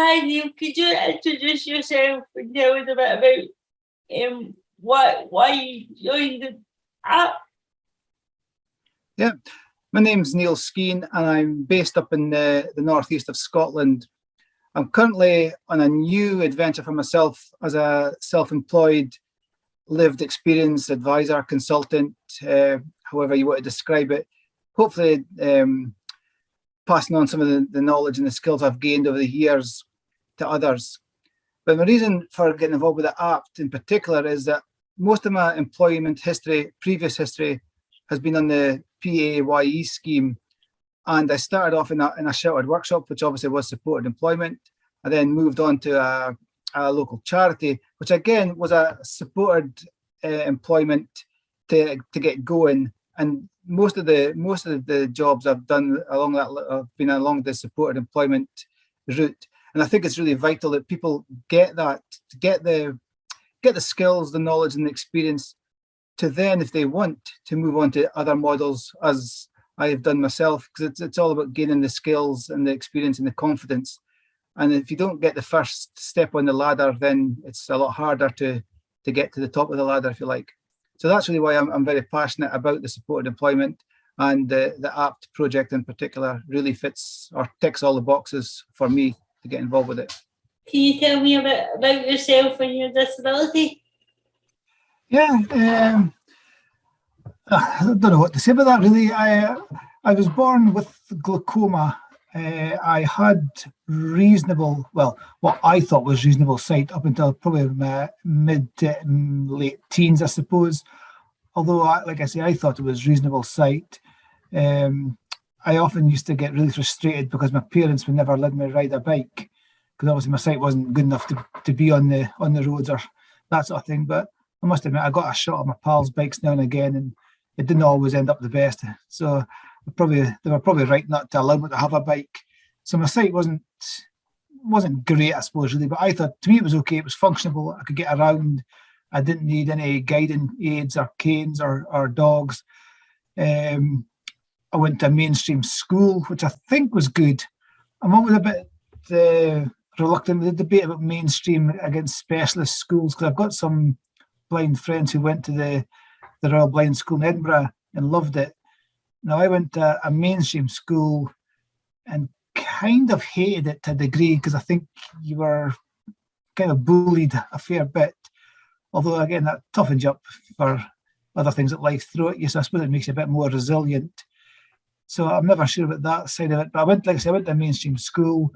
hi Neil, could you introduce yourself and tell us a bit about why you joined the app? Yeah, my name's Neil Skene and I'm based up in the northeast of Scotland. I'm currently on a new adventure for myself as a self-employed lived experience advisor, consultant, however you want to describe it. Hopefully passing on some of the knowledge and the skills I've gained over the years to others. But my reason for getting involved with the app in particular is that most of my employment history, previous history, has been on the PAYE scheme. And I started off in a sheltered workshop, which obviously was supported employment. I then moved on to a local charity, which again was a supported employment to get going. And most of the jobs I've done along that have been along the supported employment route. And I think it's really vital that people get that, to get the skills, the knowledge and the experience to then, if they want, to move on to other models, as I have done myself, because it's all about gaining the skills and the experience and the confidence. And if you don't get the first step on the ladder, then it's a lot harder to get to the top of the ladder, if you like. So that's really why I'm very passionate about the supported employment, and the APT project in particular really fits or ticks all the boxes for me to get involved with it. Can you tell me a bit about yourself and your disability? Yeah, I don't know what to say about that really. I was born with glaucoma. I had reasonable, well, what I thought was reasonable sight up until probably my mid to late teens, I suppose. Although, like I say, I thought it was reasonable sight. I often used to get really frustrated because my parents would never let me ride a bike, because obviously my sight wasn't good enough to be on the roads or that sort of thing. But I must admit, I got a shot of my pals' bikes now and again, and it didn't always end up the best. So they were probably right not to allow me to have a bike. So my sight wasn't great, I suppose, really. But I thought, to me, it was okay. It was functional. I could get around. I didn't need any guiding aids or canes or dogs. I went to a mainstream school, which I think was good. I'm always a bit reluctant with the debate about mainstream against specialist schools, because I've got some blind friends who went to the Royal Blind School in Edinburgh and loved it. Now, I went to a mainstream school and kind of hated it to a degree, because I think you were kind of bullied a fair bit. Although, again, that toughens you up for other things that life throw at you. So I suppose it makes you a bit more resilient. So I'm never sure about that side of it. But I went to a mainstream school,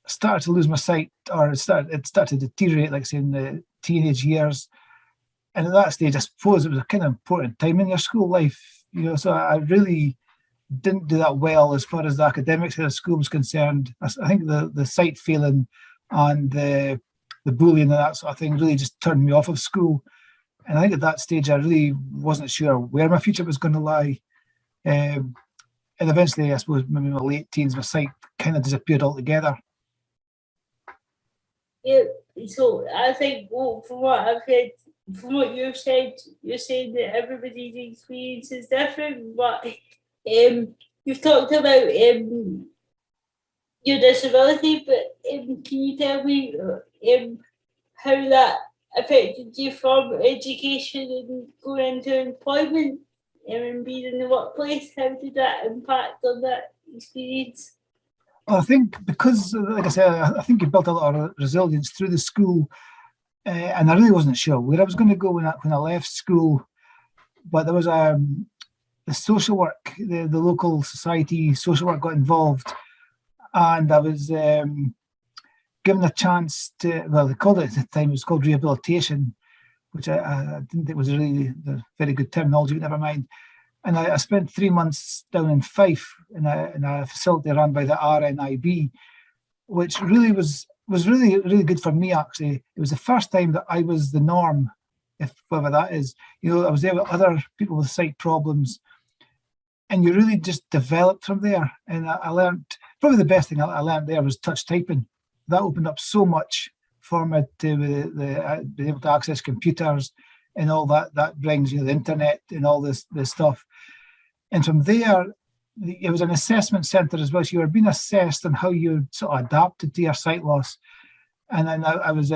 started to lose my sight, or it started to deteriorate, like I say, in the teenage years. And at that stage, I suppose it was a kind of important time in your school life, so I really didn't do that well as far as the academics of the school was concerned. I think the sight failing and the bullying and that sort of thing really just turned me off of school. And I think at that stage, I really wasn't sure where my future was going to lie. And eventually, I suppose, maybe in my late teens, my sight kind of disappeared altogether. Yeah, so I think from what I've heard, from what you've said, you're saying that everybody's experience is different, but you've talked about your disability, but can you tell me how that affected you from education and going into employment and being in the workplace? How did that impact on that experience? I think because, like I said, I think you built a lot of resilience through the school, and I really wasn't sure where I was going to go when I left school. But there was the social work, the local society social work got involved, and I was given a chance to, well, they called it at the time, it was called rehabilitation, which I didn't think was really the very good terminology, but never mind. And I spent 3 months down in Fife in a facility run by the RNIB, which really was really, really good for me, actually. It was the first time that I was the norm, if whatever that is. I was there with other people with sight problems, and you really just developed from there. And I learned, probably the best thing I learned there was touch typing. That opened up so much for me to be able to access computers and all that brings, the internet and all this stuff. And from there, it was an assessment centre as well. So you were being assessed on how you sort of adapted to your sight loss. And then I was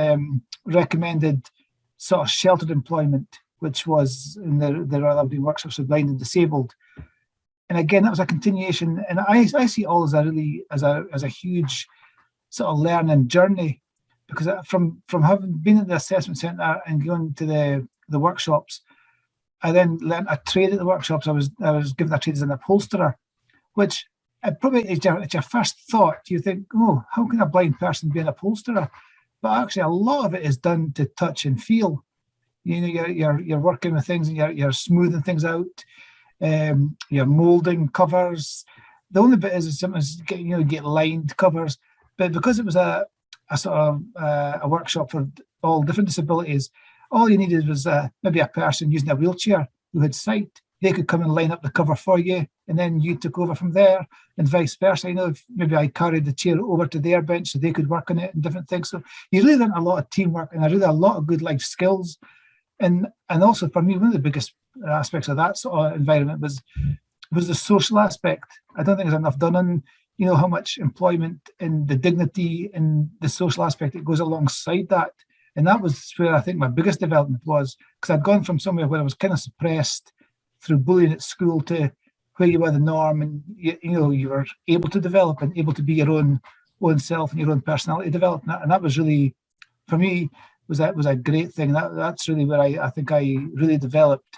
recommended sort of sheltered employment, which was in the Royal Aberdeen Workshops for Blind and Disabled. And again, that was a continuation. And I see it all as a huge sort of learning journey, because from having been in the assessment centre and going to the workshops, I then learned a trade at the workshops. I was given a trade as an upholsterer, which probably it's your first thought. You think, oh, how can a blind person be an upholsterer? But actually, a lot of it is done to touch and feel. You know, you're working with things, and you're smoothing things out. You're moulding covers. The only bit is sometimes get lined covers. But because it was a sort of a workshop for all different disabilities, all you needed was maybe a person using a wheelchair who had sight. They could come and line up the cover for you, and then you took over from there, and vice versa. If maybe I carried the chair over to their bench so they could work on it and different things. So you really learned a lot of teamwork, and I really a lot of good life skills. And also for me, one of the biggest aspects of that sort of environment was the social aspect. I don't think there's enough done on how much employment and the dignity and the social aspect that goes alongside that. And that was where I think my biggest development was, because I'd gone from somewhere where I was kind of suppressed through bullying at school to where you were the norm, and you were able to develop and able to be your own self and your own personality development. And that was really, for me, was a great thing. That's really where I think I really developed.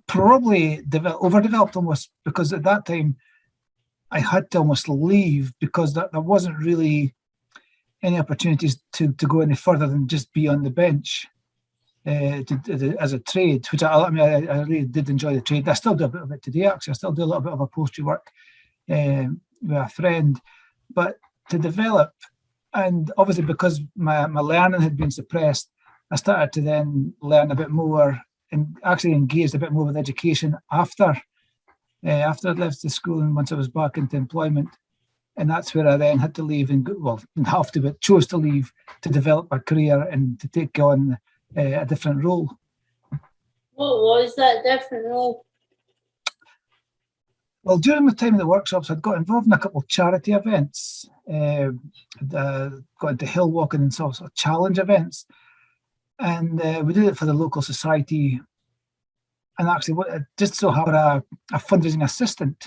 Probably overdeveloped almost, because at that time I had to almost leave because there wasn't really any opportunities to go any further than just be on the bench as a trade, which I really did enjoy the trade. I still do a bit of it today, actually. I still do a little bit of upholstery work with a friend. But to develop, and obviously because my learning had been suppressed, I started to then learn a bit more and actually engaged a bit more with education after I'd left the school and once I was back into employment. And that's where I then had to leave didn't have to, but chose to leave to develop my career and to take on a different role. What was that different role? Well, during my time in the workshops, I'd got involved in a couple of charity events. Got into hill walking and sort of challenge events. And we did it for the local society. And actually, it just so happened a fundraising assistant,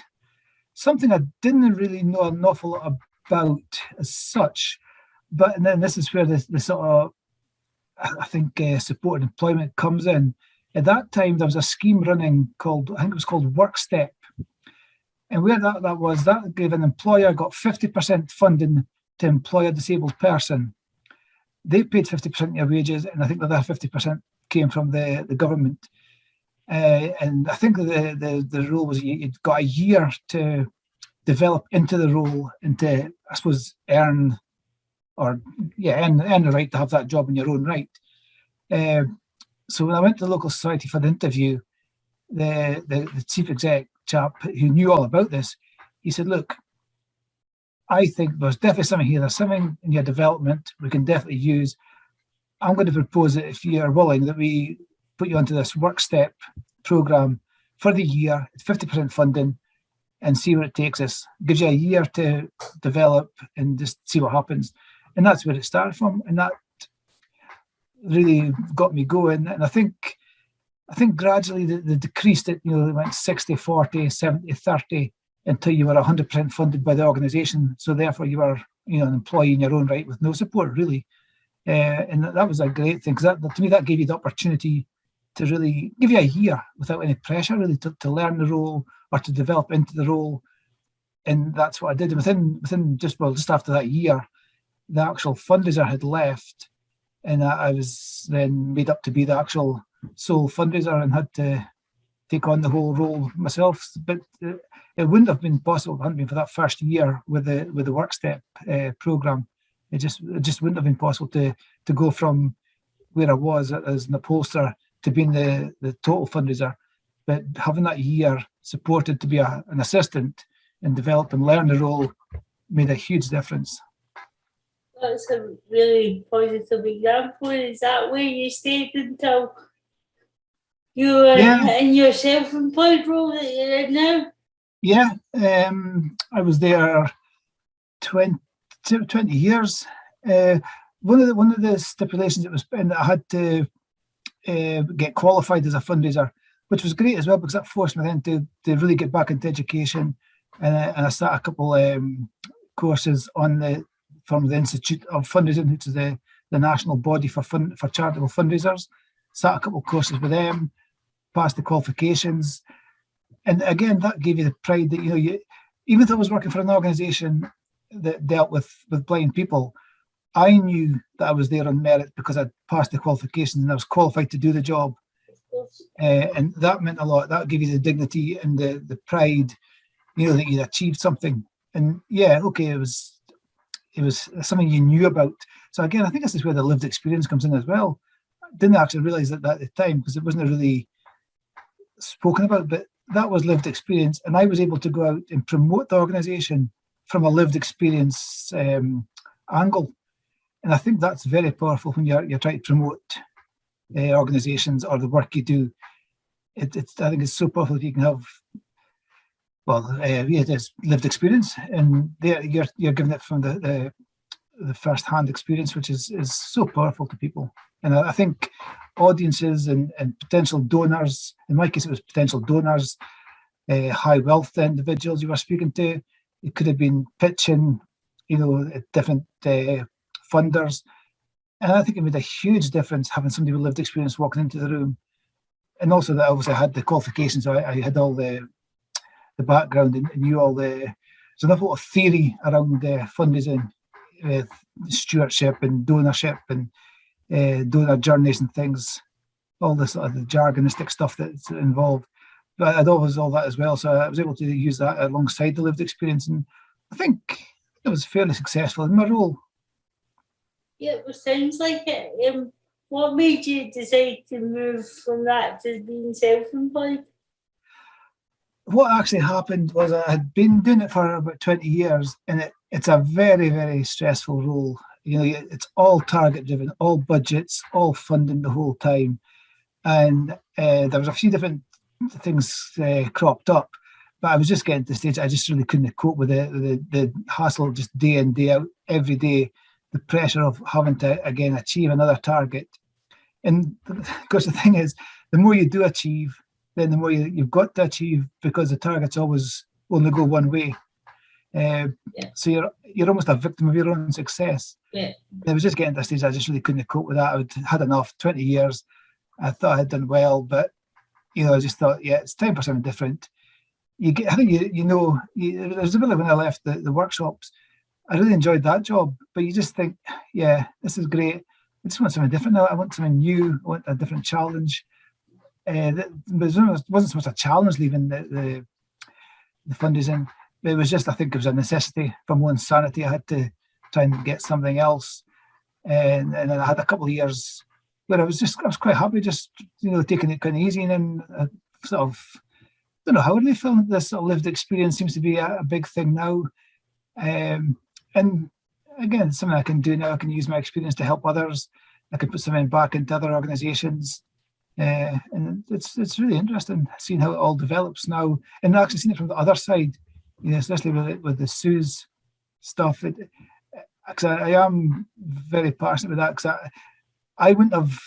something I didn't really know an awful lot about as such. But then this is where the sort of, I think, supported employment comes in. At that time, there was a scheme running called Work Step. And where that gave an employer got 50% funding to employ a disabled person. They paid 50% of your wages, and I think that 50% came from the government. And I think the rule was you got a year to develop into the role and to, I suppose, earn the right to have that job in your own right. So when I went to the local society for the interview, the chief exec chap who knew all about this, he said, look, I think there's definitely something here. There's something in your development we can definitely use. I'm going to propose it, if you're willing, that we put you onto this Work Step program for the year, 50% funding, and see where it takes us. Gives you a year to develop and just see what happens. And that's where it started from. And that really got me going. And I think gradually they decreased it, they went 60-40, 70-30, until you were 100% funded by the organisation. So therefore you were, an employee in your own right with no support, really. And that was a great thing, because to me that gave you the opportunity to really give you a year without any pressure, really, to learn the role or to develop into the role. And that's what I did. And within just after that year, the actual fundraiser had left, and I was then made up to be the actual sole fundraiser and had to take on the whole role myself. But it wouldn't have been possible if it hadn't been for that first year with the Work Step program. It just wouldn't have been possible to go from where I was as an upholsterer to being the total fundraiser. But having that year supported to be an assistant and develop and learn the role made a huge difference. That's a really positive example. Is that where you stayed until? You Yeah, in your self-employed role that you're in now? yeah. I was there 20, 20 years. Uh, one of the stipulations it was in that I had to get qualified as a fundraiser, which was great as well because that forced me then to really get back into education, and I started a couple courses on the from the Institute of Fundraising, which is the national body for charitable fundraisers. Started a couple of courses with them, passed the qualifications, and again that gave you the pride that even though I was working for an organisation that dealt with blind people, I knew that I was there on merit because I'd passed the qualifications and I was qualified to do the job. And that meant a lot. That gave you the dignity and the pride, that you'd achieved something. And yeah, okay, it was something you knew about. So again, I think this is where the lived experience comes in as well. I didn't actually realise that at the time because it wasn't really spoken about, but that was lived experience. And I was able to go out and promote the organisation from a lived experience angle. And I think that's very powerful when you're trying to promote organisations or the work you do. I think it's so powerful if you can have, it's lived experience, and you're giving it from the first-hand experience, which is so powerful to people. And I think audiences and potential donors, in my case, it was potential donors, high wealth individuals you were speaking to. It could have been pitching, different funders. And I think it made a huge difference having somebody with lived experience walking into the room. And also that obviously I had the qualifications, so I had all the background and knew all there's enough lot of theory around fundraising, stewardship and donorship and donor journeys and things, all this sort of the jargonistic stuff that's involved. But I'd always all that as well, so I was able to use that alongside the lived experience, and I think it was fairly successful in my role. Yeah, it sounds like it. What made you decide to move from that to being self-employed? What actually happened was I had been doing it for about 20 years, and it's a very, very stressful role. It's all target driven, all budgets, all funding the whole time. And there was a few different things cropped up, but I was just getting to the stage I just really couldn't cope with the hassle just day in, day out, every day, the pressure of having to, again, achieve another target. And of course, the thing is, the more you do achieve, then the more you've got to achieve, because the targets always only go one way. So you're almost a victim of your own success. Yeah. I was just getting to a stage I just really couldn't cope with that. I'd had enough, 20 years. I thought I had done well, but I just thought, it's time for something different. I think there was a bit like when I left the workshops. I really enjoyed that job, but you just think, this is great. I just want something different now. I want something new. I want a different challenge. It wasn't so much a challenge leaving the fundraising. It was just, I think it was a necessity for my own sanity. I had to try and get something else. And then I had a couple of years where I was quite happy, just, taking it kind of easy. And then I sort of, don't know how really feel this sort of lived experience seems to be a big thing now. And again, it's something I can do now. I can use my experience to help others. I can put something back into other organisations. And it's really interesting seeing how it all develops now, and actually seeing it from the other side, especially with the Sue's stuff. Because I am very passionate with that, because I wouldn't have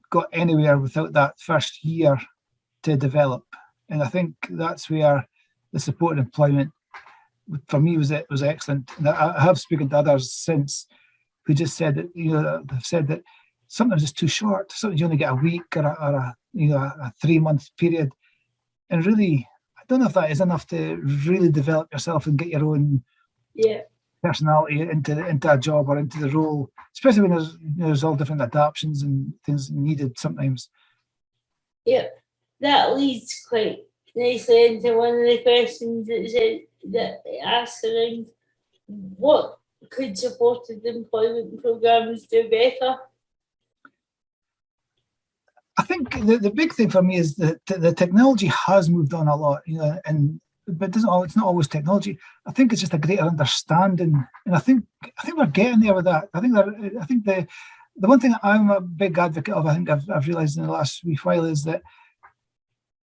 got anywhere without that first year to develop, and I think that's where the supported employment for me was excellent. And I have spoken to others since who just said that they've said that sometimes it's too short. Sometimes you only get a week or a 3-month period, and really, I don't know if that is enough to really develop yourself and get your own personality into a job or into the role, especially when there's all different adaptations and things needed sometimes. Yeah, that leads quite nicely into one of the questions that asks around what could supported employment programs do better. I think the big thing for me is that the technology has moved on a lot, but it's not always technology. I think it's just a greater understanding, and I think we're getting there with that. I think the one thing I'm a big advocate of, I think I've realised in the last wee while, is that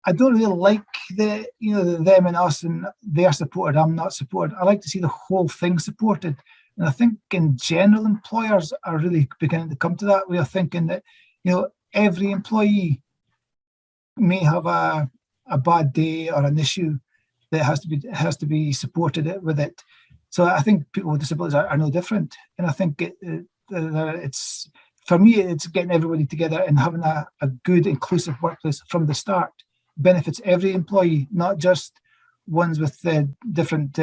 I don't really like the them and us and they're supported, I'm not supported. I like to see the whole thing supported. And I think in general, employers are really beginning to come to that way of thinking that, every employee may have a bad day or an issue that has to be supported with it. So I think people with disabilities are no different. And I think it's, for me, it's getting everybody together and having a good, inclusive workplace from the start. Benefits every employee, not just ones with different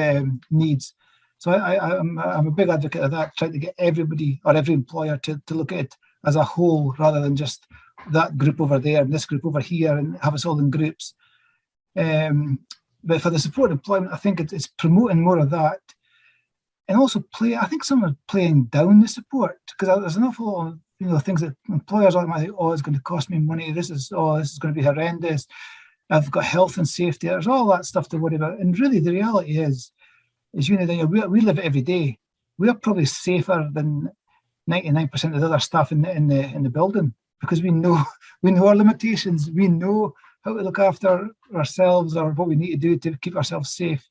needs. So I'm a big advocate of that, trying to get everybody or every employer to look at it as a whole rather than just that group over there and this group over here and have us all in groups. But for the support employment, I think it's promoting more of that. And also I think some are playing down the support, because there's an awful lot of things that employers are like, oh, it's going to cost me money. This is going to be horrendous. I've got health and safety. There's all that stuff to worry about. And really, the reality is we live it every day. We're probably safer than 99% of the other staff in the building, because we know our limitations. We know how to look after ourselves or what we need to do to keep ourselves safe.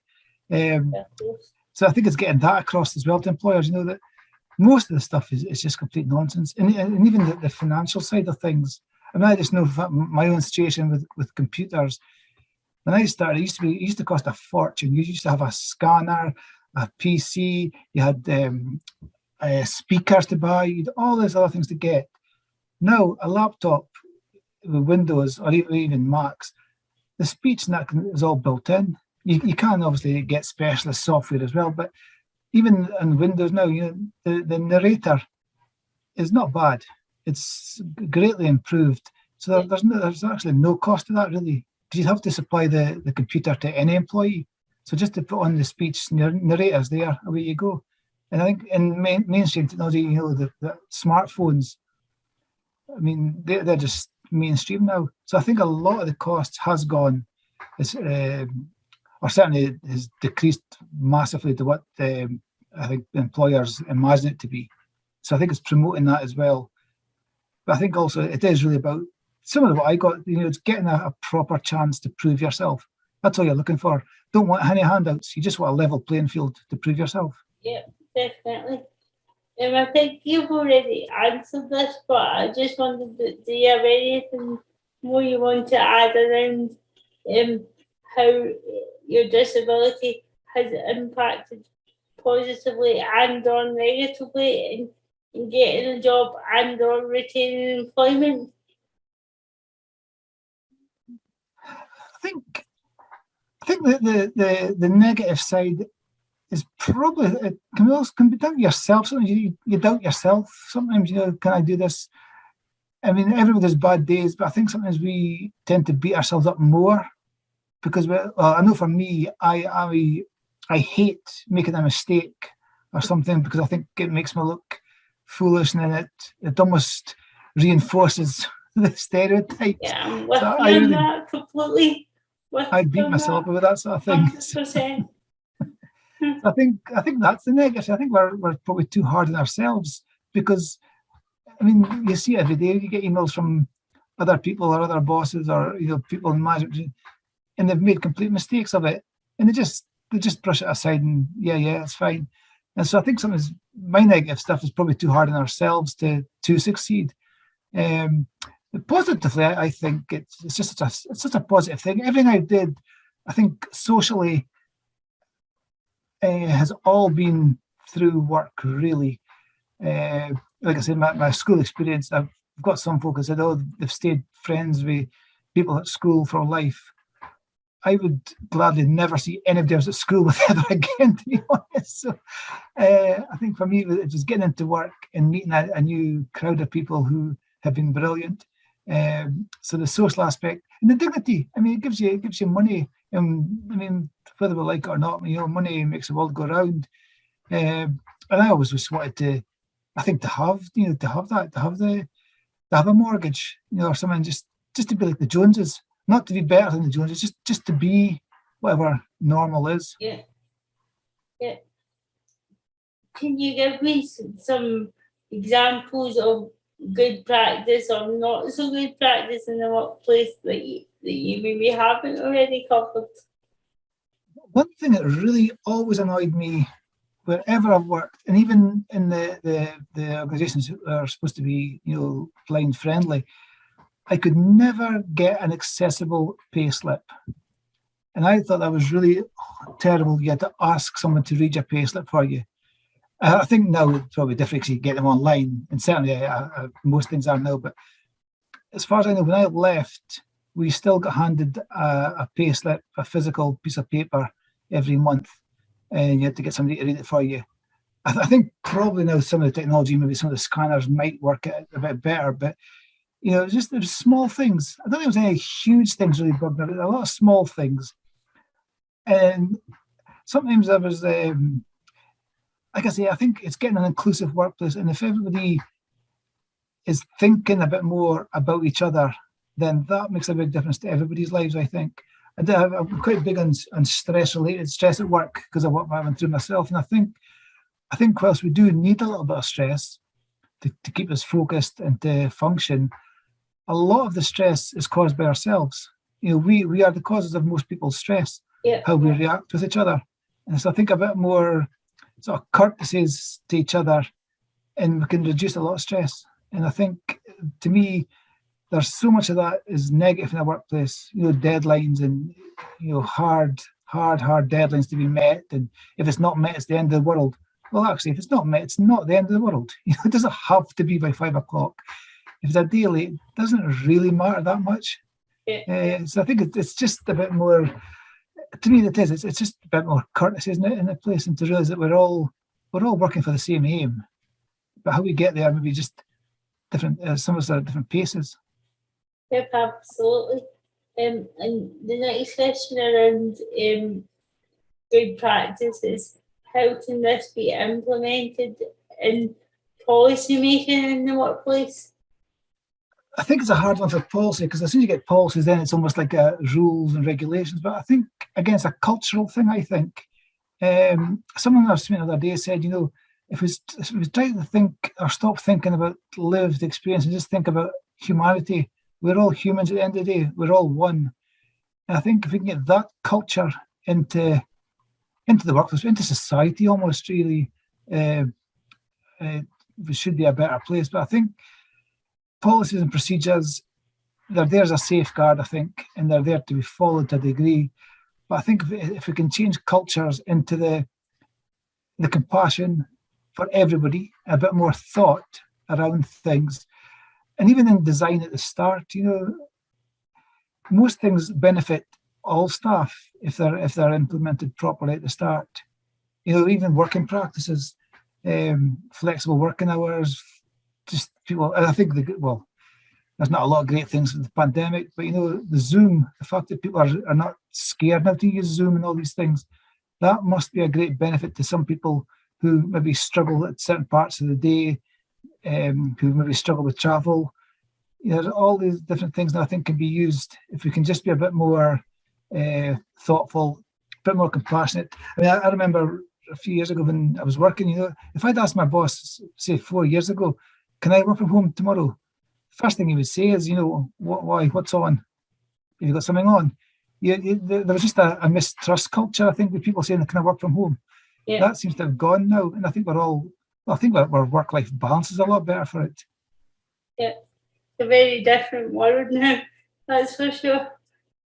So I think it's getting that across as well to employers. That most of the stuff is just complete nonsense, and even the financial side of things. I mean, I just know my own situation with computers. When I started, it used to cost a fortune. You used to have a scanner, a PC, you had speakers to buy, you had all these other things to get. Now, a laptop with Windows or even Macs, the speech and that is all built in. You can obviously get specialist software as well, but even in Windows now, the narrator is not bad. It's greatly improved. So there's actually no cost to that, really, because you'd have to supply the computer to any employee. So just to put on the speech narrators there, away you go. And I think in mainstream technology, the smartphones, I mean, they're just mainstream now. So I think a lot of the cost has gone, or certainly has decreased massively to what I think the employers imagine it to be. So I think it's promoting that as well. But I think also it is really about some of what I got, it's getting a proper chance to prove yourself. That's all you're looking for. Don't want any handouts. You just want a level playing field to prove yourself. Yeah, definitely. I think you've already answered this, but I just wondered, do you have anything more you want to add around how your disability has impacted positively and or negatively in getting a job and or retaining employment? I think that the negative side is probably, it can be down to yourself. Sometimes you doubt yourself. Sometimes, can I do this? I mean, everybody has bad days, but I think sometimes we tend to beat ourselves up more because I know for me, I hate making a mistake or something because I think it makes me look foolish, and then it almost reinforces the stereotypes. Yeah, I'm with you on that completely. I beat myself up with that sort of thing. 100%. I think that's the negative. I think we're probably too hard on ourselves because, I mean, you see every day, you get emails from other people or other bosses or people in management, and they've made complete mistakes of it, and they just brush it aside and yeah, it's fine. And so I think sometimes my negative stuff is probably too hard on ourselves to succeed. Positively, I think it's just such a positive thing. Everything I did, I think socially, has all been through work, really. Like I said, my school experience, I've got some folk that said, oh, they've stayed friends with people at school for life. I would gladly never see anybody else at school with ever again, to be honest. So I think for me, it was getting into work and meeting a new crowd of people who have been brilliant. So the social aspect and the dignity. I mean, it gives you money. I mean, whether we like it or not, money makes the world go round. And I always just wanted to, I think, to have a mortgage, or something, just to be like the Joneses, not to be better than the Joneses, just to be whatever normal is. Yeah. Can you give me some examples of good practice or not so good practice in the workplace that you maybe haven't already covered? One thing that really always annoyed me wherever I've worked, and even in the organisations that are supposed to be, blind friendly, I could never get an accessible pay slip. And I thought that was really terrible. You had to ask someone to read your pay slip for you. I think now it's probably different because you get them online, and certainly most things are now. But as far as I know, when I left, we still got handed a pay slip, a physical piece of paper every month, and you had to get somebody to read it for you. I think probably now some of the technology, maybe some of the scanners might work it a bit better, but there's small things. I don't think there was any huge things really bugging me, but a lot of small things. And sometimes there was, like I say, I think it's getting an inclusive workplace, and if everybody is thinking a bit more about each other, then that makes a big difference to everybody's lives, I think. I'm quite big on stress at work because of what I went through myself, and I think whilst we do need a little bit of stress to keep us focused and to function, a lot of the stress is caused by ourselves. We are the causes of most people's stress, how we react with each other. And so I think a bit more sort of courtesies to each other, and we can reduce a lot of stress. And I think, to me, there's so much of that is negative in the workplace, deadlines and, hard deadlines to be met. And if it's not met, it's the end of the world. Well, actually, if it's not met, it's not the end of the world. It doesn't have to be by 5 o'clock. If it's a day late, it doesn't really matter that much. So I think it's just a bit more, to me, it's just a bit more courtesy, isn't it, in the place, and to realise that we're all working for the same aim. But how we get there, maybe just different, some of us are at different paces. Yep, absolutely. And the next question around good practices, how can this be implemented in policy making in the workplace? I think it's a hard one for policy, because as soon as you get policies, then it's almost like rules and regulations. But I think, again, it's a cultural thing, I think. Someone I was speaking the other day said, if we try to think or stop thinking about lived experience and just think about humanity, we're all humans at the end of the day. We're all one. And I think if we can get that culture into the workplace, into society almost, really, it should be a better place. But I think policies and procedures, they're there as a safeguard, I think, and they're there to be followed to a degree. But I think if we can change cultures into the compassion for everybody, a bit more thought around things, and even in design at the start, most things benefit all staff if they're implemented properly at the start. Even working practices, flexible working hours, just people. And I think there's not a lot of great things with the pandemic, but the Zoom, the fact that people are not scared now to use Zoom and all these things, that must be a great benefit to some people who maybe struggle at certain parts of the day, who maybe struggle with travel. All these different things that I think can be used if we can just be a bit more thoughtful, a bit more compassionate. I mean, I remember a few years ago when I was working, if I'd asked my boss, say 4 years ago, can I work from home tomorrow? First thing he would say is, why? What's on? Have you got something on? There was just a mistrust culture, I think, with people saying, can I work from home? Yeah. That seems to have gone now, and I think our work-life balance is a lot better for it. Yeah, it's a very different world now, that's for sure.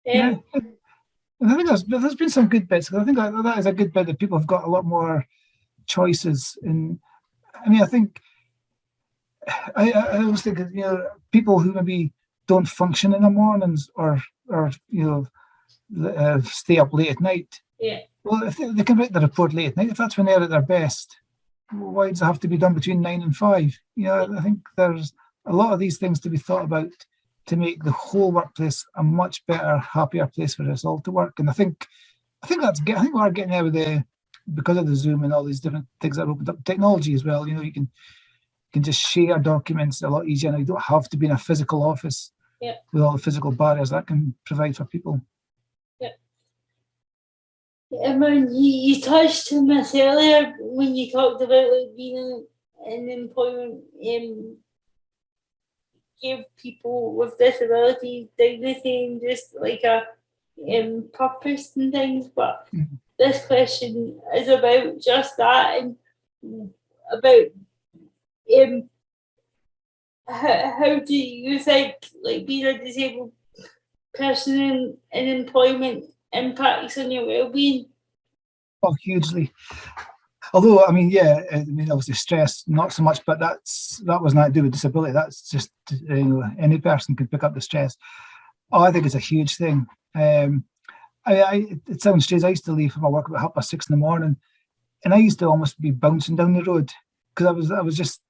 Yeah. I think there's been some good bits. I think that is a good bit that people have got a lot more choices. And I mean, I think I always think people who maybe don't function in the mornings or stay up late at night. Yeah. Well, if they can write the report late at night, if that's when they're at their best, why does it have to be done between 9 and 5? I think there's a lot of these things to be thought about to make the whole workplace a much better, happier place for us all to work. And I think we're getting there with because of the Zoom and all these different things that opened up, technology as well. You can just share documents a lot easier now. You don't have to be in a physical office with all the physical barriers that can provide for people. Emma, you touched on this earlier when you talked about being in employment give people with disabilities dignity and just like a purpose and things. But this question is about just that, and about how do you think like being a disabled person in employment impacts on your well-being? Oh, hugely. Although, I mean, yeah, I mean, obviously stress, not so much, but that was not to do with disability. That's just, any person can pick up the stress. Oh, I think it's a huge thing. It sounds strange. I used to leave for my work about 6:30 in the morning, and I used to almost be bouncing down the road because I was just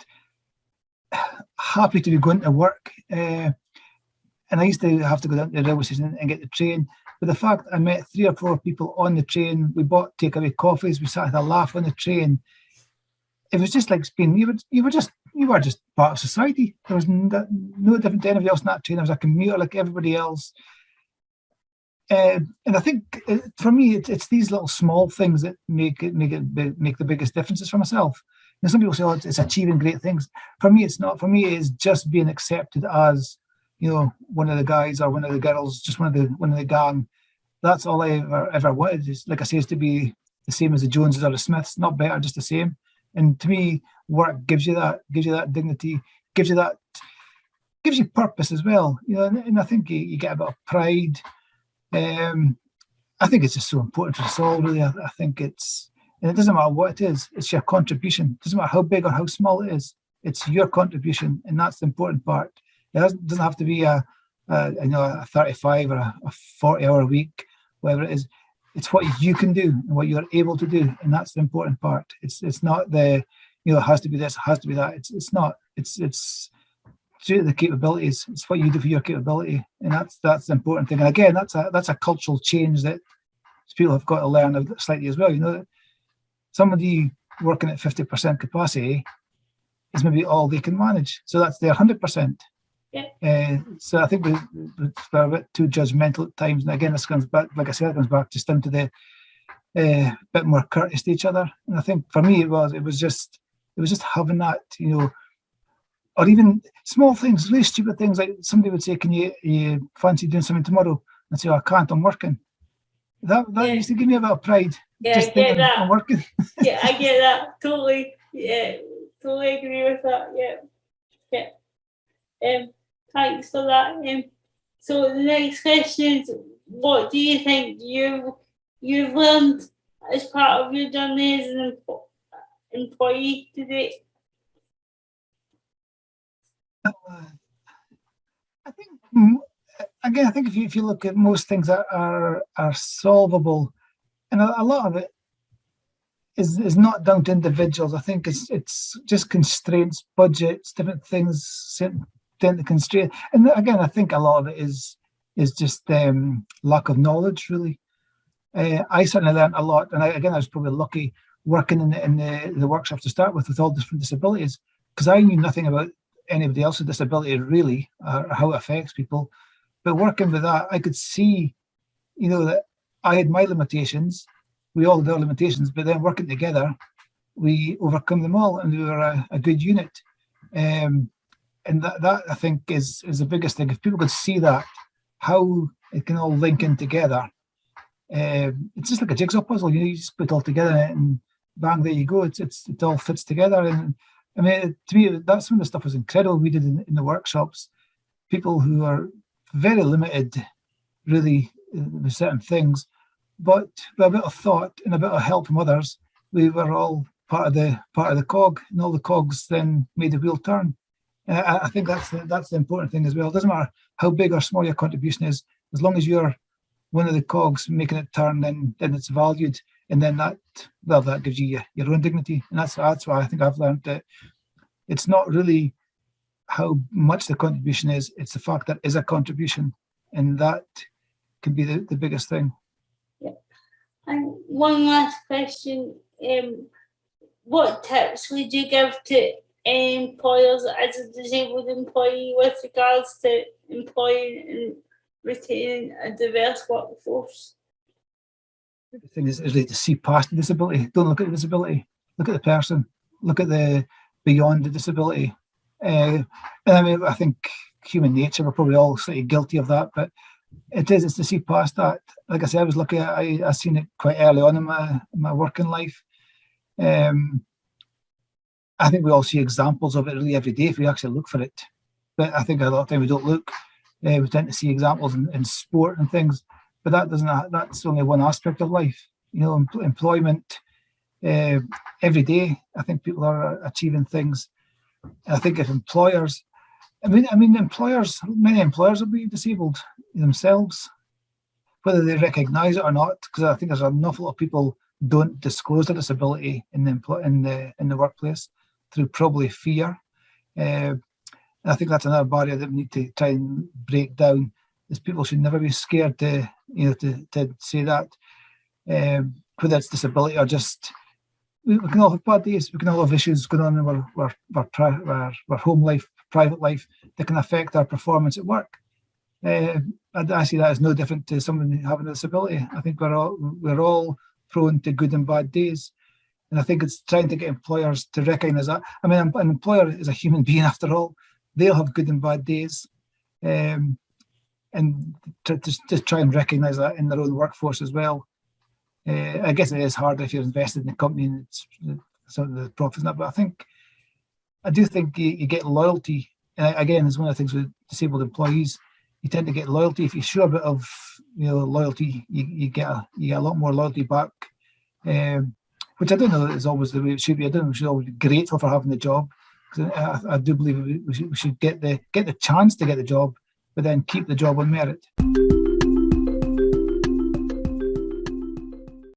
happy to be going to work. And I used to have to go down to the railway station and get the train. But the fact I met 3 or 4 people on the train, we bought takeaway coffees, we sat had a laugh on the train. It was just like being you were just part of society. There was no different to anybody else in that train. I was a commuter like everybody else. And I think for me, it's these little small things that make the biggest differences for myself. Now, some people say, "Oh, it's achieving great things." For me, it's not. For me, it's just being accepted as, one of the guys or one of the girls, just one of the gang. That's all I ever wanted. Is, like I say, is to be the same as the Joneses or the Smiths, not better, just the same. And to me, work gives you that dignity, gives you purpose as well. And I think you get a bit of pride. I think it's just so important for us all, really. I think and it doesn't matter what it is, it's your contribution. It doesn't matter how big or how small it is, it's your contribution, and that's the important part. It doesn't have to be a 35 or a 40-hour week, whatever it is. It's what you can do and what you're able to do, and that's the important part. It's not it has to be this, it has to be that. It's not. It's due to the capabilities. It's what you do for your capability, and that's the important thing. And again, that's a cultural change that people have got to learn slightly as well. Somebody working at 50% capacity is maybe all they can manage, so that's their 100%. Yeah. So I think we're a bit too judgmental at times, and again, this comes back, like I said, it comes back just down to the bit more courteous to each other. And I think for me, it was just having that, or even small things, really stupid things, like somebody would say, "Can you fancy doing something tomorrow?" And say, "Oh, I can't, I'm working." That used to give me a bit of pride. Yeah, just I get thinking, that. I'm working. Yeah, I get that. Totally. Yeah, totally agree with that. Yeah. Thanks for that. So the next question is, what do you think you've learned as part of your journey as an employee today? I think if you look at most things that are solvable, and a lot of it is not down to individuals. I think it's just constraints, budgets, different things down to constraint. And again, I think a lot of it is just lack of knowledge, really. I certainly learned a lot, and I was probably lucky working in the workshops to start with all different disabilities, because I knew nothing about anybody else's disability really, or how it affects people. But working with that, I could see, that I had my limitations. We all had our limitations, but then working together, we overcome them all, and we were a good unit. And that I think is the biggest thing. If people could see that, how it can all link in together, it's just like a jigsaw puzzle. You just put it all together, and bang, there you go. It all fits together. And I mean, to me, that's when the stuff was incredible. We did in the workshops. People who are very limited, really, with certain things, but with a bit of thought and a bit of help from others, we were all part of the cog, and all the cogs then made the wheel turn. I think that's the important thing as well. It doesn't matter how big or small your contribution is, as long as you're one of the cogs making it turn, then it's valued, and then that gives you your own dignity. And that's why I think I've learned that it's not really how much the contribution is, it's the fact that it is a contribution, and that can be the biggest thing. Yeah. And one last question, what tips would you give to employers as a disabled employee with regards to employing and retaining a diverse workforce? The thing is really to see past the disability. Don't look at the disability. Look at the person. Look at the beyond the disability. And I mean, I think human nature, we're probably all slightly guilty of that, but it's to see past that. Like I said, I was lucky. I seen it quite early on in my working life. I think we all see examples of it really every day if we actually look for it. But I think a lot of time we don't look. We tend to see examples in sport and things, but that's only one aspect of life. You know, employment. Every day, I think people are achieving things. And I think if employers, employers, many employers will be disabled themselves, whether they recognise it or not. Because I think there's an awful lot of people don't disclose their disability in the workplace through probably fear. I think that's another barrier that we need to try and break down. Is people should never be scared to say that, whether it's disability or just we can all have bad days. We can all have issues going on in our home life, private life that can affect our performance at work. I see that as no different to someone having a disability. I think we're all prone to good and bad days. And I think it's trying to get employers to recognise that. I mean, an employer is a human being after all. They'll have good and bad days. And to try and recognise that in their own workforce as well. I guess it is hard if you're invested in a company and it's sort of the profits and that, but I do think you get loyalty. Again, it's one of the things with disabled employees. You tend to get loyalty. If you show a bit of loyalty, you get a lot more loyalty back. Which I don't know is always the way it should be. I don't know we should always be grateful for having the job. I do believe we should get the chance to get the job, but then keep the job on merit.